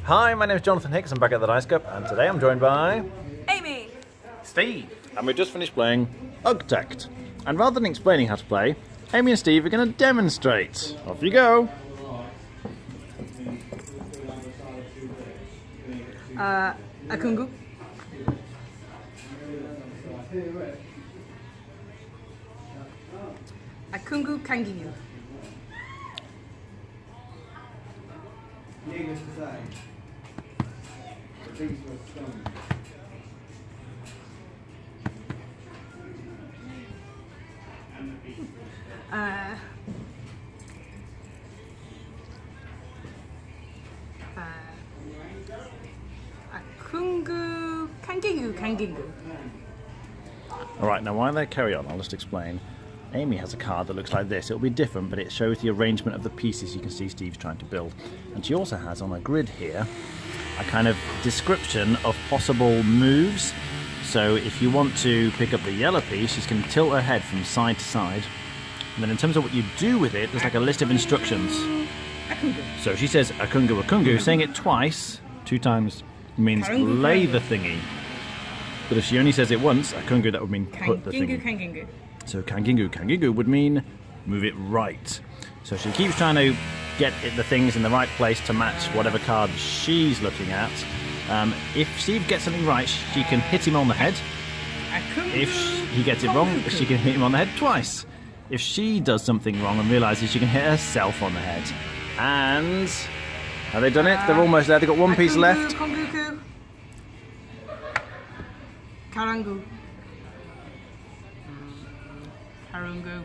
Hi, my name is Jonathan Hicks. I'm back at the Dice Cup, and today I'm joined by Amy! Steve. And we just finished playing Ugg-Tect. And rather than explaining how to play, Amy and Steve are going to demonstrate. Off you go. Akungu. Akungu Kangingu. Akungu Kangingu. Alright, now while they carry on, I'll just explain. Amy has a card that looks like this. It'll be different, but it shows the arrangement of the pieces you can see Steve's trying to build. And she also has on a grid here a kind of description of possible moves. So if you want to pick up the yellow piece, she's going to tilt her head from side to side. And then in terms of what you do with it, there's like a list of instructions. Akungu. So she says Akungu Akungu, saying it twice, 2 times means Karungu, lay Karungu. the thingy. But if she only says it once, Akungu, that would mean put the thingy. Kangingu. So Kangingu would mean move it right. So she keeps trying to get the things in the right place to match whatever card she's looking at. If Steve gets something right, she can hit him on the head. Akungu. If he gets it wrong, she can hit him on the head twice. If she does something wrong and realises, she can hit herself on the head. And have they done it? They're almost there. They've got one piece left. Konguku. Karangu. Karungu.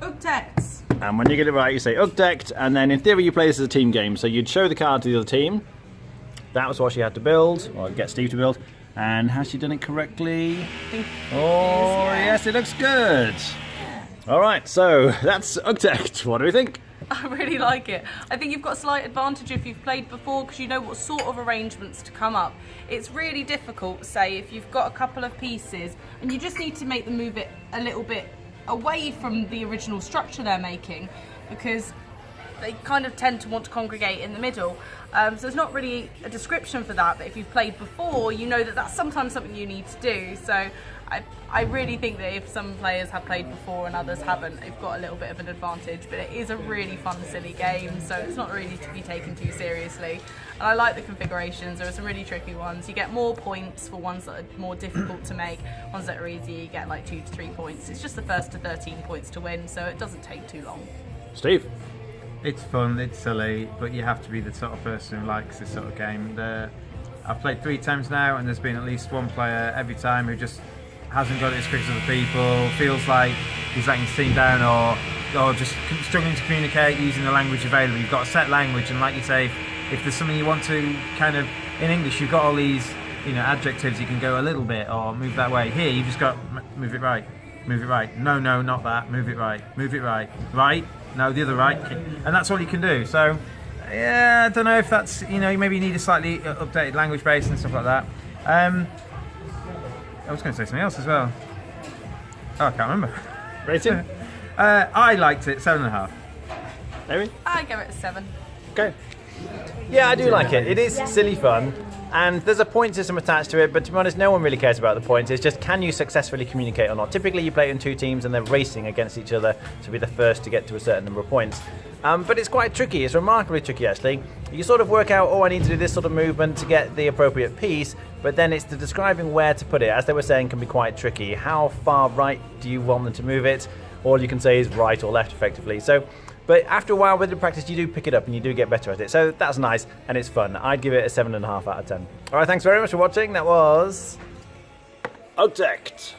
Ugg-Tect. And when you get it right, you say Ugg-Tect, and then in theory you play this as a team game. So you'd show the card to the other team. That was what she had to build, or get Steve to build. And has she done it correctly? Oh, yes, it looks good. All right, so that's Ugg-Tect. What do we think? I really like it. I think you've got a slight advantage if you've played before because you know what sort of arrangements to come up. It's really difficult, say, if you've got a couple of pieces and you just need to make them move it a little bit away from the original structure they're making because they kind of tend to want to congregate in the middle. So there's not really a description for that, but if you've played before, you know that that's sometimes something you need to do. So I really think that if some players have played before and others haven't, they've got a little bit of an advantage, but it is a really fun, silly game, so it's not really to be taken too seriously. And I like the configurations. There are some really tricky ones. You get more points for ones that are more difficult to make. Ones that are easy, you get like 2 to 3 points. It's just the first to 13 points to win, so it doesn't take too long. Steve? It's fun, it's silly, but you have to be the sort of person who likes this sort of game. I've played 3 times now, and there's been at least one player every time who just hasn't got it as quick as other people, feels like he's letting his team down, or just struggling to communicate using the language available. You've got a set language, and like you say, if there's something you want to kind of, in English, you've got all these, adjectives. You can go a little bit or move that way. Here, you've just got move it right, move it right. No, not that. Move it right, right. No, the other right, and that's all you can do. So, yeah, I don't know if that's, maybe you need a slightly updated language base and stuff like that. I was going to say something else as well. Oh, I can't remember. Rating? I liked it, 7.5. Amy? I give it a 7. Okay. Yeah, I do like it. It is silly fun, and there's a point system attached to it, but to be honest, no one really cares about the points. It's just, can you successfully communicate or not? Typically, you play it in 2 teams, and they're racing against each other to be the first to get to a certain number of points. But it's quite tricky. It's remarkably tricky, actually. You sort of work out, I need to do this sort of movement to get the appropriate piece, but then it's the describing where to put it, as they were saying, can be quite tricky. How far right do you want them to move it? All you can say is right or left, effectively. So, but after a while with the practice, you do pick it up and you do get better at it. So that's nice and it's fun. I'd give it a 7.5 out of 10. All right, thanks very much for watching. That was Ugg-Tect.